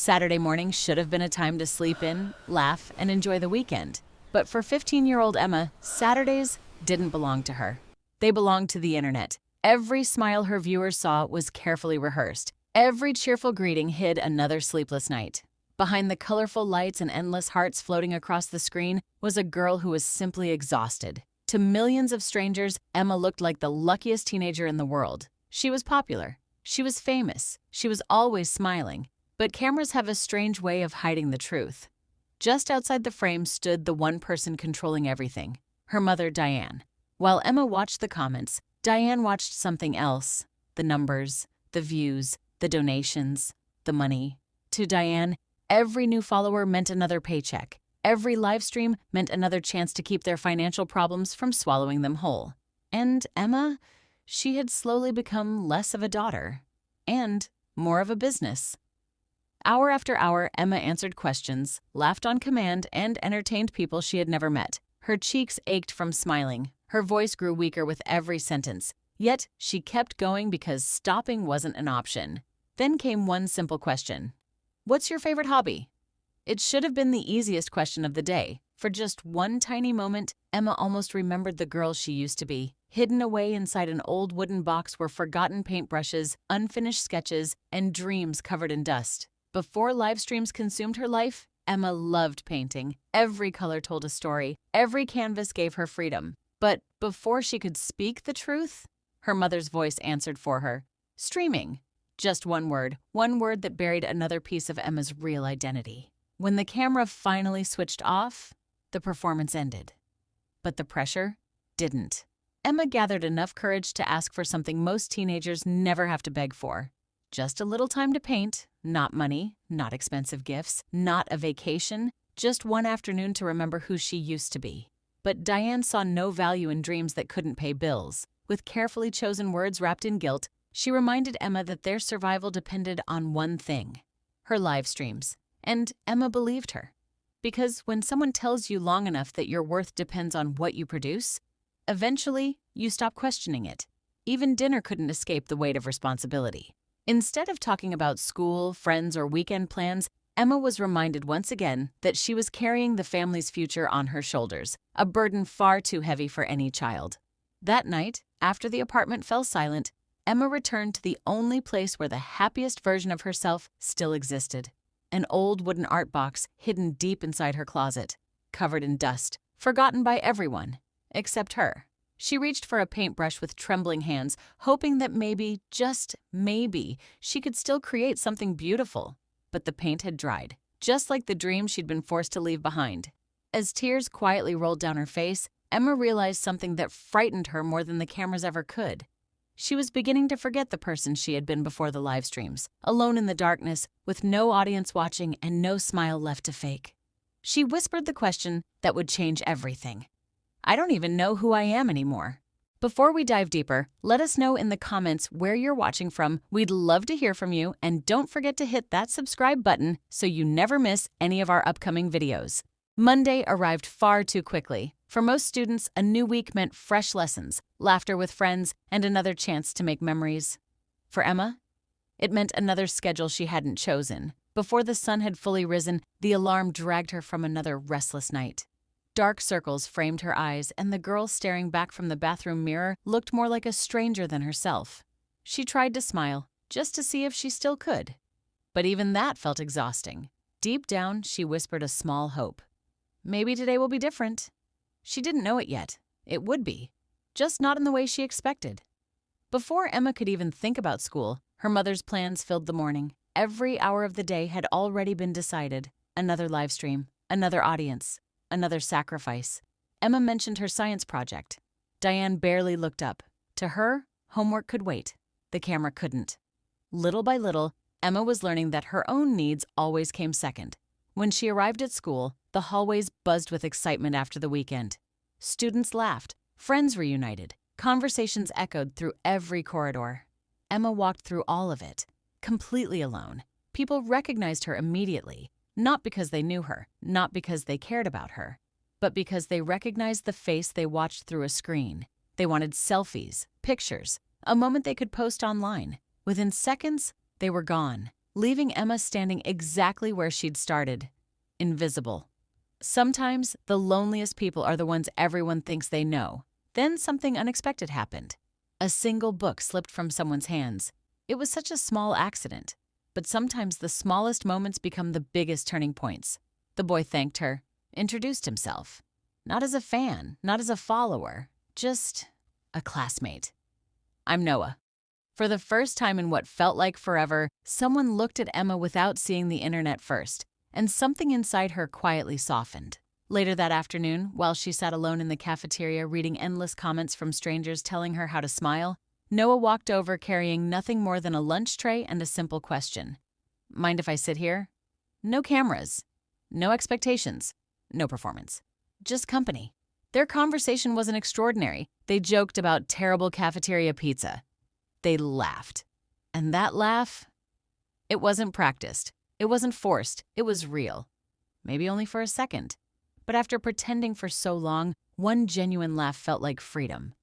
Saturday morning should have been a time to sleep in, laugh, and enjoy the weekend. But for 15-year-old Emma, Saturdays didn't belong to her. They belonged to the internet. Every smile her viewers saw was carefully rehearsed. Every cheerful greeting hid another sleepless night. Behind the colorful lights and endless hearts floating across the screen was a girl who was simply exhausted. To millions of strangers, Emma looked like the luckiest teenager in the world. She was popular. She was famous. She was always smiling. But cameras have a strange way of hiding the truth. Just outside the frame stood the one person controlling everything, her mother, Diane. While Emma watched the comments, Diane watched something else: the numbers, the views, the donations, the money. To Diane, every new follower meant another paycheck. Every live stream meant another chance to keep their financial problems from swallowing them whole. And Emma, she had slowly become less of a daughter and more of a business. Hour after hour, Emma answered questions, laughed on command, and entertained people she had never met. Her cheeks ached from smiling. Her voice grew weaker with every sentence. Yet she kept going because stopping wasn't an option. Then came one simple question. What's your favorite hobby? It should have been the easiest question of the day. For just one tiny moment, Emma almost remembered the girl she used to be, hidden away inside an old wooden box were forgotten paintbrushes, unfinished sketches, and dreams covered in dust. Before live streams consumed her life, Emma loved painting. Every color told a story. Every canvas gave her freedom. But before she could speak the truth, her mother's voice answered for her. Streaming. Just one word that buried another piece of Emma's real identity. When the camera finally switched off, the performance ended. But the pressure didn't. Emma gathered enough courage to ask for something most teenagers never have to beg for. Just a little time to paint, not money, not expensive gifts, not a vacation, just one afternoon to remember who she used to be. But Diane saw no value in dreams that couldn't pay bills. With carefully chosen words wrapped in guilt, she reminded Emma that their survival depended on one thing: her live streams. And Emma believed her. Because when someone tells you long enough that your worth depends on what you produce, eventually you stop questioning it. Even dinner couldn't escape the weight of responsibility. Instead of talking about school, friends, or weekend plans, Emma was reminded once again that she was carrying the family's future on her shoulders, a burden far too heavy for any child. That night, after the apartment fell silent, Emma returned to the only place where the happiest version of herself still existed. An old wooden art box hidden deep inside her closet, covered in dust, forgotten by everyone, except her. She reached for a paintbrush with trembling hands, hoping that maybe, just maybe, she could still create something beautiful. But the paint had dried, just like the dream she'd been forced to leave behind. As tears quietly rolled down her face, Emma realized something that frightened her more than the cameras ever could. She was beginning to forget the person she had been before the live streams, alone in the darkness, with no audience watching and no smile left to fake. She whispered the question that would change everything. I don't even know who I am anymore. Before we dive deeper, let us know in the comments where you're watching from. We'd love to hear from you, and don't forget to hit that subscribe button so you never miss any of our upcoming videos. Monday arrived far too quickly. For most students, a new week meant fresh lessons, laughter with friends, and another chance to make memories. For Emma, it meant another schedule she hadn't chosen. Before the sun had fully risen, the alarm dragged her from another restless night. Dark circles framed her eyes, and the girl staring back from the bathroom mirror looked more like a stranger than herself. She tried to smile, just to see if she still could. But even that felt exhausting. Deep down, she whispered a small hope. Maybe today will be different. She didn't know it yet. It would be. Just not in the way she expected. Before Emma could even think about school, her mother's plans filled the morning. Every hour of the day had already been decided. Another live stream, another audience, another sacrifice. Emma mentioned her science project. Diane barely looked up. To her, homework could wait. The camera couldn't. Little by little, Emma was learning that her own needs always came second. When she arrived at school, the hallways buzzed with excitement after the weekend. Students laughed, friends reunited, conversations echoed through every corridor. Emma walked through all of it, completely alone. People recognized her immediately, not because they knew her, not because they cared about her, but because they recognized the face they watched through a screen. They wanted selfies, pictures, a moment they could post online. Within seconds, they were gone. leaving Emma standing exactly where she'd started, invisible. Sometimes the loneliest people are the ones everyone thinks they know. Then something unexpected happened. A single book slipped from someone's hands. It was such a small accident, but sometimes the smallest moments become the biggest turning points. The boy thanked her, introduced himself. Not as a fan, not as a follower, just a classmate. I'm Noah. For the first time in what felt like forever, someone looked at Emma without seeing the internet first, and something inside her quietly softened. Later that afternoon, while she sat alone in the cafeteria reading endless comments from strangers telling her how to smile, Noah walked over carrying nothing more than a lunch tray and a simple question. Mind if I sit here? No cameras. No expectations. No performance. Just company. Their conversation wasn't extraordinary. They joked about terrible cafeteria pizza. They laughed. And that laugh, it wasn't practiced. It wasn't forced. It was real. Maybe only for a second. But after pretending for so long, one genuine laugh felt like freedom.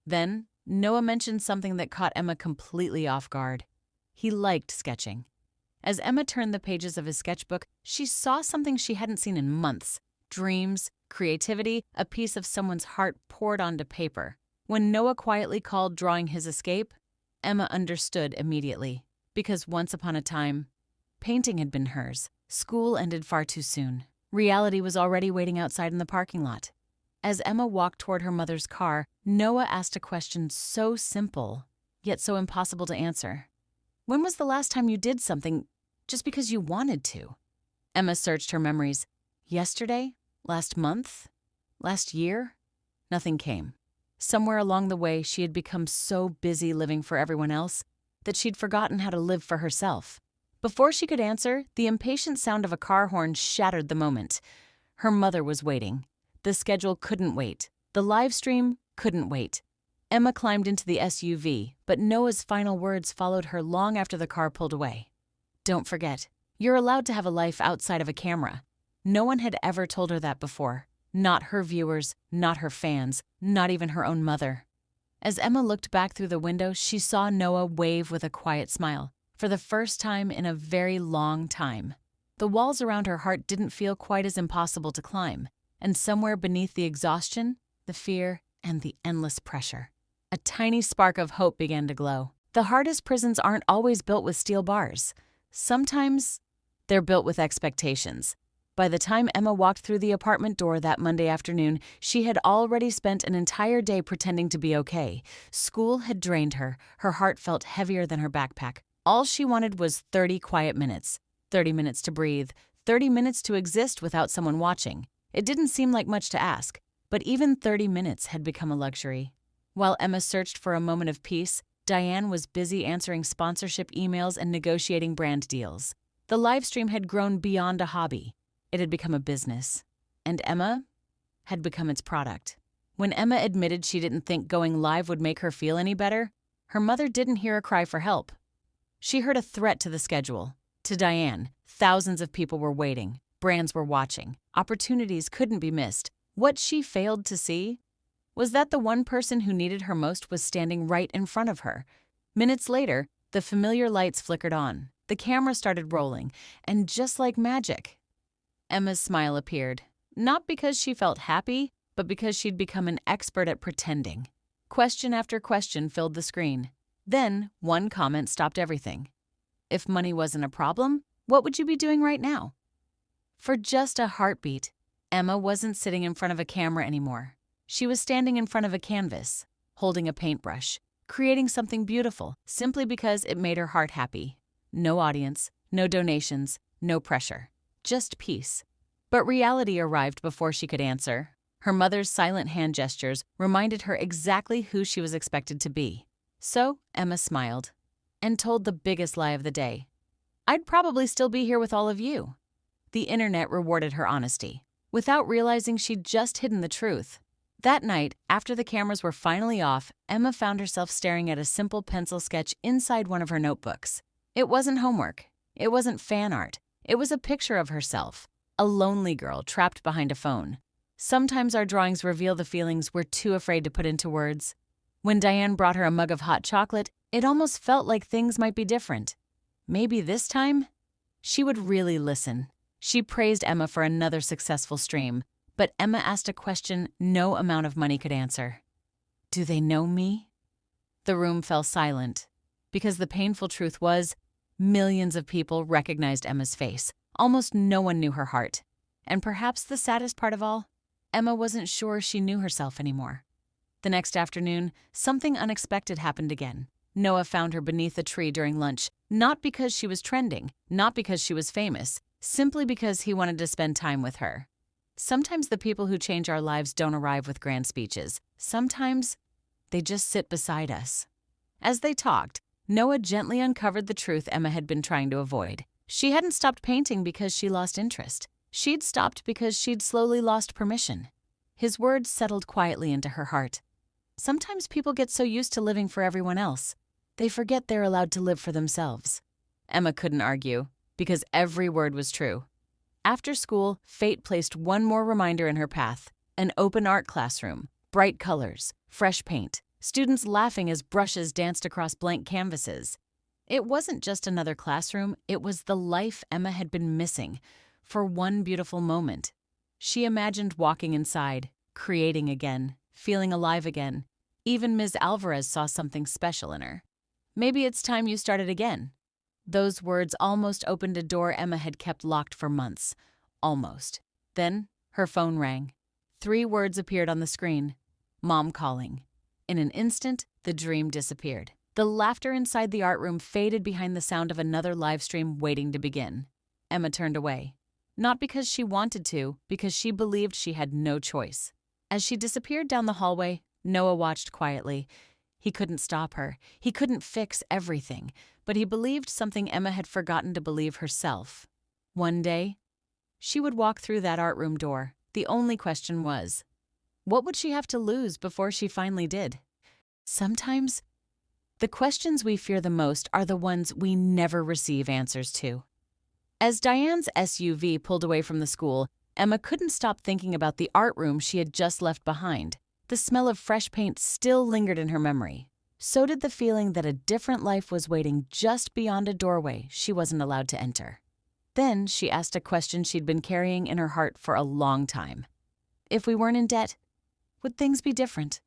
Then, Noah mentioned something that caught Emma completely off guard. He liked sketching. As Emma turned the pages of his sketchbook, she saw something she hadn't seen in months. Dreams, creativity, a piece of someone's heart poured onto paper. When Noah quietly called drawing his escape, Emma understood immediately. Because once upon a time, painting had been hers. School ended far too soon. Reality was already waiting outside in the parking lot. As Emma walked toward her mother's car, Noah asked a question so simple, yet so impossible to answer. When was the last time you did something just because you wanted to? Emma searched her memories. Yesterday? Last month? Last year? Nothing came. Somewhere along the way, she had become so busy living for everyone else that she'd forgotten how to live for herself. Before she could answer, the impatient sound of a car horn shattered the moment. Her mother was waiting. The schedule couldn't wait. The live stream couldn't wait. Emma climbed into the SUV, but Noah's final words followed her long after the car pulled away. Don't forget, you're allowed to have a life outside of a camera. No one had ever told her that before. Not her viewers, not her fans, not even her own mother. As Emma looked back through the window, she saw Noah wave with a quiet smile. For the first time in a very long time. The walls around her heart didn't feel quite as impossible to climb, and somewhere beneath the exhaustion, the fear, and the endless pressure, a tiny spark of hope began to glow. The hardest prisons aren't always built with steel bars. Sometimes they're built with expectations. By the time Emma walked through the apartment door that Monday afternoon, she had already spent an entire day pretending to be okay. School had drained her. Her heart felt heavier than her backpack. All she wanted was 30 quiet minutes, 30 minutes to breathe, 30 minutes to exist without someone watching. It didn't seem like much to ask, but even 30 minutes had become a luxury. While Emma searched for a moment of peace, Diane was busy answering sponsorship emails and negotiating brand deals. The livestream had grown beyond a hobby. It had become a business. And Emma had become its product. When Emma admitted she didn't think going live would make her feel any better, her mother didn't hear a cry for help. She heard a threat to the schedule. To Diane, thousands of people were waiting. Brands were watching. Opportunities couldn't be missed. What she failed to see was that the one person who needed her most was standing right in front of her. Minutes later, the familiar lights flickered on. The camera started rolling, and just like magic, Emma's smile appeared. Not because she felt happy, but because she'd become an expert at pretending. Question after question filled the screen. Then, one comment stopped everything. If money wasn't a problem, what would you be doing right now? For just a heartbeat, Emma wasn't sitting in front of a camera anymore. She was standing in front of a canvas, holding a paintbrush, creating something beautiful simply because it made her heart happy. No audience, no donations, no pressure. Just peace. But reality arrived before she could answer. Her mother's silent hand gestures reminded her exactly who she was expected to be. So Emma smiled and told the biggest lie of the day. I'd probably still be here with all of you. The internet rewarded her honesty. Without realizing she'd just hidden the truth. That night, after the cameras were finally off, Emma found herself staring at a simple pencil sketch inside one of her notebooks. It wasn't homework. It wasn't fan art. It was a picture of herself, a lonely girl trapped behind a phone. Sometimes our drawings reveal the feelings we're too afraid to put into words. When Diane brought her a mug of hot chocolate, it almost felt like things might be different. maybe this time she would really listen. She praised Emma for another successful stream, but Emma asked a question no amount of money could answer. Do they know me? The room fell silent, because the painful truth was, millions of people recognized Emma's face. Almost no one knew her heart. And perhaps the saddest part of all, Emma wasn't sure she knew herself anymore. The next afternoon, something unexpected happened again. Noah found her beneath a tree during lunch, not because she was trending, not because she was famous, simply because he wanted to spend time with her. Sometimes the people who change our lives don't arrive with grand speeches. Sometimes they just sit beside us. As they talked, Noah gently uncovered the truth Emma had been trying to avoid. She hadn't stopped painting because she lost interest. She'd stopped because she'd slowly lost permission. His words settled quietly into her heart. Sometimes people get so used to living for everyone else, they forget they're allowed to live for themselves. Emma couldn't argue, because every word was true. After school, fate placed one more reminder in her path: an open art classroom, bright colors, fresh paint, students laughing as brushes danced across blank canvases. It wasn't just another classroom, it was the life Emma had been missing for one beautiful moment. She imagined walking inside, creating again, feeling alive again. Even Ms. Alvarez saw something special in her. Maybe it's time you started again. Those words almost opened a door Emma had kept locked for months. Almost. Then her phone rang. 3 words appeared on the screen. Mom calling. In an instant, the dream disappeared. The laughter inside the art room faded behind the sound of another live stream waiting to begin. Emma turned away. Not because she wanted to, because she believed she had no choice. As she disappeared down the hallway, Noah watched quietly. He couldn't stop her. He couldn't fix everything, but he believed something Emma had forgotten to believe herself. One day, she would walk through that art room door. The only question was, what would she have to lose before she finally did? Sometimes, the questions we fear the most are the ones we never receive answers to. As Diane's SUV pulled away from the school, Emma couldn't stop thinking about the art room she had just left behind. The smell of fresh paint still lingered in her memory. So did the feeling that a different life was waiting just beyond a doorway she wasn't allowed to enter. Then she asked a question she'd been carrying in her heart for a long time. If we weren't in debt, would things be different?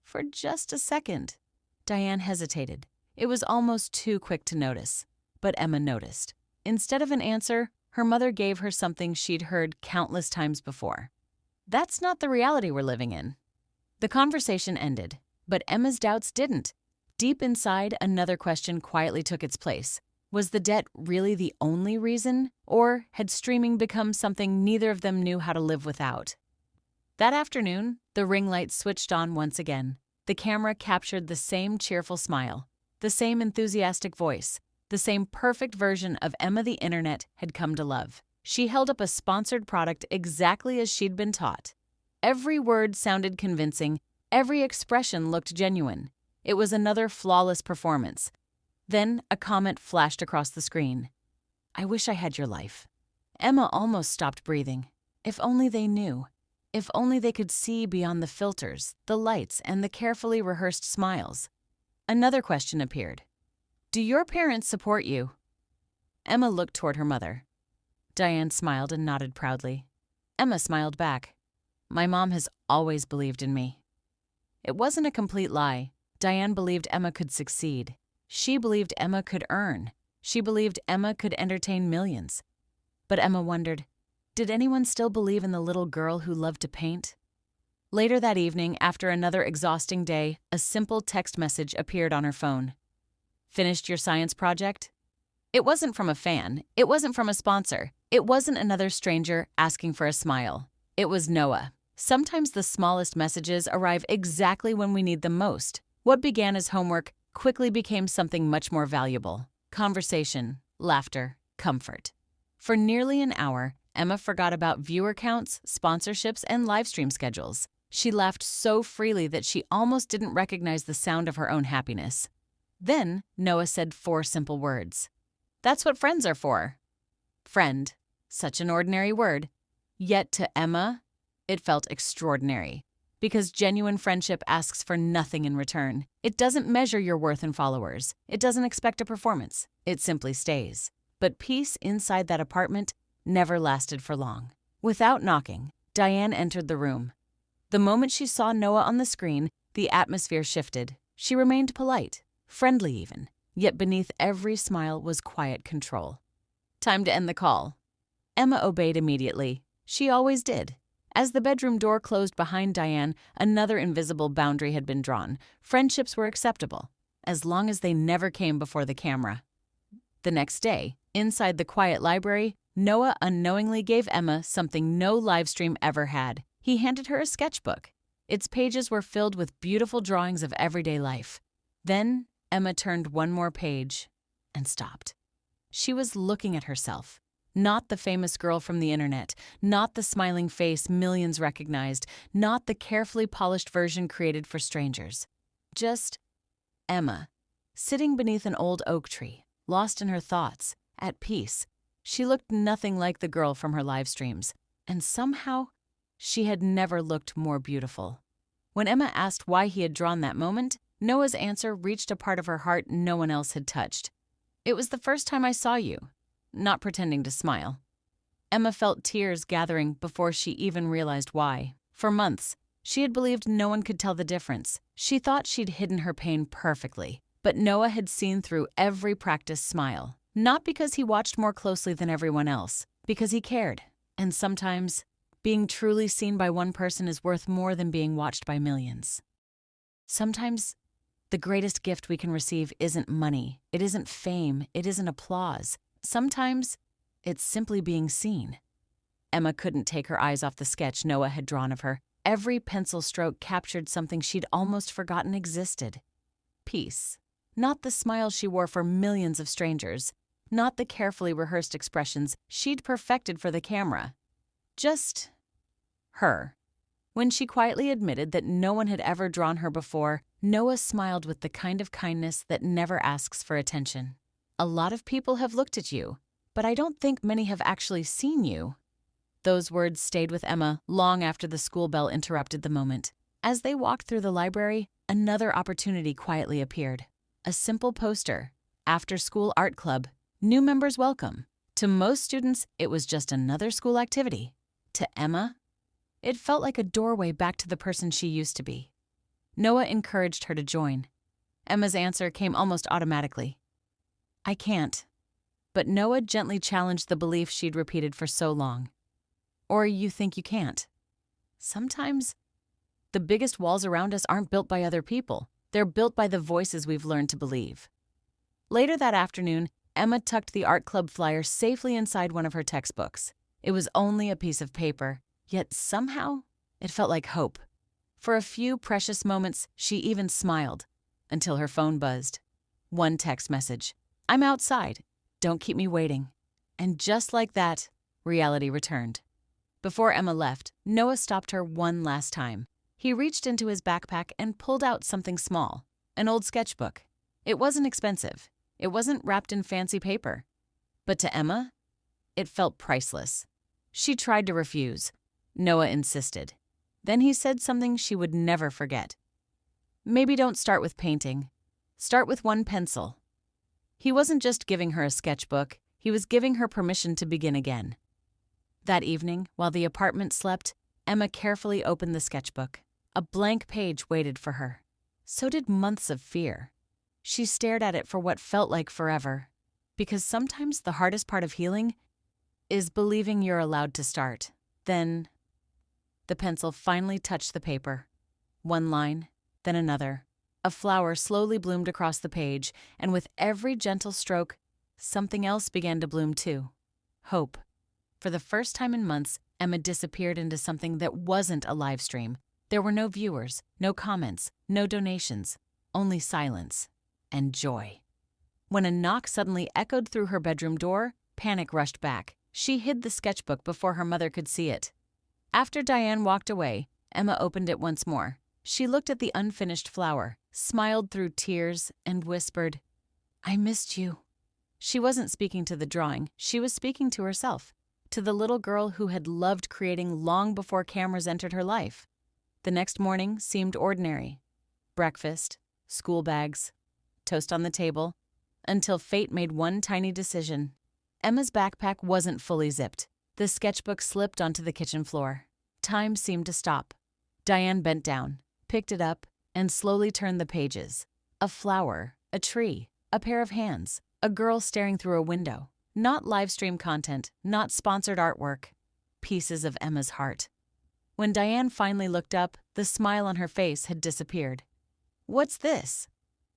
For just a second, Diane hesitated. It was almost too quick to notice, but Emma noticed. Instead of an answer, her mother gave her something she'd heard countless times before. That's not the reality we're living in. The conversation ended, but Emma's doubts didn't. Deep inside, another question quietly took its place. Was the debt really the only reason, or had streaming become something neither of them knew how to live without? That afternoon, the ring light switched on once again. The camera captured the same cheerful smile, the same enthusiastic voice, the same perfect version of Emma the internet had come to love. She held up a sponsored product exactly as she'd been taught. Every word sounded convincing, every expression looked genuine. It was another flawless performance. Then a comment flashed across the screen. I wish I had your life. Emma almost stopped breathing. If only they knew. If only they could see beyond the filters, the lights, and the carefully rehearsed smiles. Another question appeared. Do your parents support you? Emma looked toward her mother. Diane smiled and nodded proudly. Emma smiled back. My mom has always believed in me. It wasn't a complete lie. Diane believed Emma could succeed. She believed Emma could earn. She believed Emma could entertain millions. But Emma wondered, did anyone still believe in the little girl who loved to paint? Later that evening, after another exhausting day, a simple text message appeared on her phone. Finished your science project? It wasn't from a fan. It wasn't from a sponsor. It wasn't another stranger asking for a smile. It was Noah. Sometimes the smallest messages arrive exactly when we need them most. What began as homework quickly became something much more valuable. Conversation, laughter, comfort. For nearly an hour, Emma forgot about viewer counts, sponsorships, and livestream schedules. She laughed so freely that she almost didn't recognize the sound of her own happiness. Then Noah said 4 simple words. That's what friends are for. Friend. Such an ordinary word. Yet to Emma, it felt extraordinary. Because genuine friendship asks for nothing in return. It doesn't measure your worth in followers. It doesn't expect a performance. It simply stays. But peace inside that apartment never lasted for long. Without knocking, Diane entered the room. The moment she saw Noah on the screen, the atmosphere shifted. She remained polite, friendly even, yet beneath every smile was quiet control. Time to end the call. Emma obeyed immediately. She always did. As the bedroom door closed behind Diane, another invisible boundary had been drawn. Friendships were acceptable, as long as they never came before the camera. The next day, inside the quiet library, Noah unknowingly gave Emma something no Livestream ever had. He handed her a sketchbook. Its pages were filled with beautiful drawings of everyday life. Then Emma turned one more page and stopped. She was looking at herself. Not the famous girl from the internet, not the smiling face millions recognized, not the carefully polished version created for strangers. Just Emma, sitting beneath an old oak tree, lost in her thoughts, at peace. She looked nothing like the girl from her live streams, and somehow she had never looked more beautiful. When Emma asked why he had drawn that moment, Noah's answer reached a part of her heart no one else had touched. "It was the first time I saw you," not pretending to smile. Emma felt tears gathering before she even realized why. For months, she had believed no one could tell the difference. She thought she'd hidden her pain perfectly, but Noah had seen through every practiced smile. Not because he watched more closely than everyone else, because he cared. And sometimes, being truly seen by one person is worth more than being watched by millions. Sometimes, the greatest gift we can receive isn't money, it isn't fame, it isn't applause. Sometimes, it's simply being seen. Emma couldn't take her eyes off the sketch Noah had drawn of her. Every pencil stroke captured something she'd almost forgotten existed. Peace. Not the smile she wore for millions of strangers. Not the carefully rehearsed expressions she'd perfected for the camera. Just her. When she quietly admitted that no one had ever drawn her before, Noah smiled with the kind of kindness that never asks for attention. "A lot of people have looked at you, but I don't think many have actually seen you." Those words stayed with Emma long after the school bell interrupted the moment. As they walked through the library, another opportunity quietly appeared. A simple poster, after-school art club, new members welcome. To most students, it was just another school activity. To Emma, it felt like a doorway back to the person she used to be. Noah encouraged her to join. Emma's answer came almost automatically. "I can't." But Noah gently challenged the belief she'd repeated for so long. "Or you think you can't?" Sometimes, the biggest walls around us aren't built by other people. They're built by the voices we've learned to believe. Later that afternoon, Emma tucked the art club flyer safely inside one of her textbooks. It was only a piece of paper, yet somehow it felt like hope. For a few precious moments, she even smiled, until her phone buzzed. One text message. "I'm outside. Don't keep me waiting." And just like that, reality returned. Before Emma left, Noah stopped her one last time. He reached into his backpack and pulled out something small, an old sketchbook. It wasn't expensive. It wasn't wrapped in fancy paper. But to Emma, it felt priceless. She tried to refuse. Noah insisted. Then he said something she would never forget. "Maybe don't start with painting. Start with one pencil." He wasn't just giving her a sketchbook, he was giving her permission to begin again. That evening, while the apartment slept, Emma carefully opened the sketchbook. A blank page waited for her. So did months of fear. She stared at it for what felt like forever. Because sometimes the hardest part of healing is believing you're allowed to start. Then, the pencil finally touched the paper. One line, then another. A flower slowly bloomed across the page, and with every gentle stroke, something else began to bloom too. Hope. For the first time in months, Emma disappeared into something that wasn't a live stream. There were no viewers, no comments, no donations, only silence and joy. When a knock suddenly echoed through her bedroom door, panic rushed back. She hid the sketchbook before her mother could see it. After Diane walked away, Emma opened it once more. She looked at the unfinished flower, smiled through tears, and whispered, "I missed you." She wasn't speaking to the drawing, she was speaking to herself, to the little girl who had loved creating long before cameras entered her life. The next morning seemed ordinary. Breakfast, school bags, toast on the table, until fate made one tiny decision. Emma's backpack wasn't fully zipped. The sketchbook slipped onto the kitchen floor. Time seemed to stop. Diane bent down, picked it up, and slowly turned the pages. A flower, a tree, a pair of hands, a girl staring through a window. Not Livestream content, not sponsored artwork. Pieces of Emma's heart. When Diane finally looked up, the smile on her face had disappeared. "What's this?"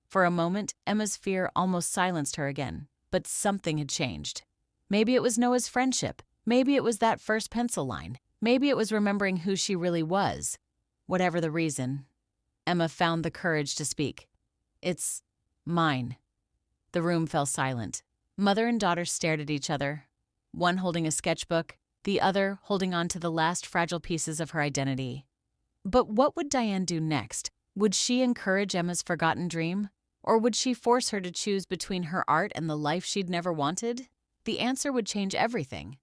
For a moment, Emma's fear almost silenced her again, but something had changed. Maybe it was Noah's friendship. Maybe it was that first pencil line. Maybe it was remembering who she really was. Whatever the reason, Emma found the courage to speak. "It's mine." The room fell silent. Mother and daughter stared at each other, one holding a sketchbook, the other holding on to the last fragile pieces of her identity. But what would Diane do next? Would she encourage Emma's forgotten dream? Or would she force her to choose between her art and the life she'd never wanted? The answer would change everything.